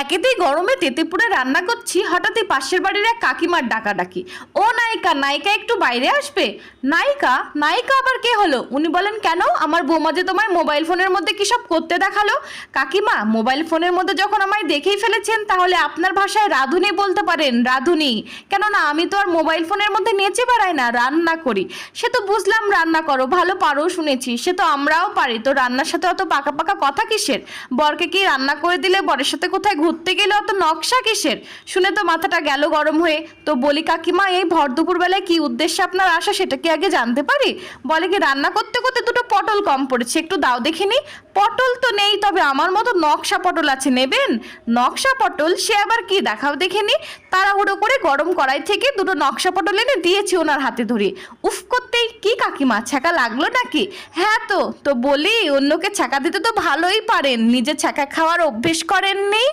একেতেই গরমে তেতেপুরে রান্না করছি, হঠাৎই পাশের বাড়ির এক কাকিমার ডাকাডাকি। ও নায়িকা, নায়িকা একটু বাইরে আসবে। নায়িকা, নায়িকা আবার কে হলো? উনি বলেন, কেন? আমার বৌমা যে তোমায় মোবাইল ফোনের মধ্যে কি সব করতে দেখালো? কাকিমা, মোবাইল ফোনের মধ্যে যখন আমায় দেখেই ফেলেছেন, তাহলে আপনার ভাষায় রাঁধুনি বলতে পারেন, রাঁধুনি। কেননা আমি তো আর মোবাইল ফোনের মধ্যে নেচে বেড়াই না, রান্না করি। সে তো বুঝলাম রান্না করো, ভালো পারো শুনেছি, সে তো আমরাও পারি। তো রান্নার সাথে অত পাকা পাকা কথা কিসের? বরকে কি রান্না করে দিলে বরের সাথে কোথায় ঘুরতে গেলে অত নকশা কিসের? শুনে তো মাথাটা গেল গরম হয়ে। তো বলি, কাকিমা, এই ভর দুপুর বেলায় কি উদ্দেশ্যে আপনার আসা সেটা কি আগে জানতে পারি? বলে কি, রান্না করতে করতে দুটো পটল কম পড়েছে, একটু দাও দেখিনি। পটল তো নেই, তবে আমার মতো নকশা পটল আছে, নেবেন? নকশা পটল? সে আবার কি, দেখাও দেখিনি। তাড়াহুড়ো করে গরম কড়াই থেকে দুটো নকশা পটল এনে দিয়েছি ওনার হাতে ধরে। উফ করতেই, কি কাকিমা, ছ্যাঁকা লাগলো নাকি? হ্যাঁ, তো বলি, অন্যকে ছ্যাঁকা দিতে তো ভালোই পারেন, নিজে ছ্যাঁকা খাওয়ার অভ্যেস করেননি।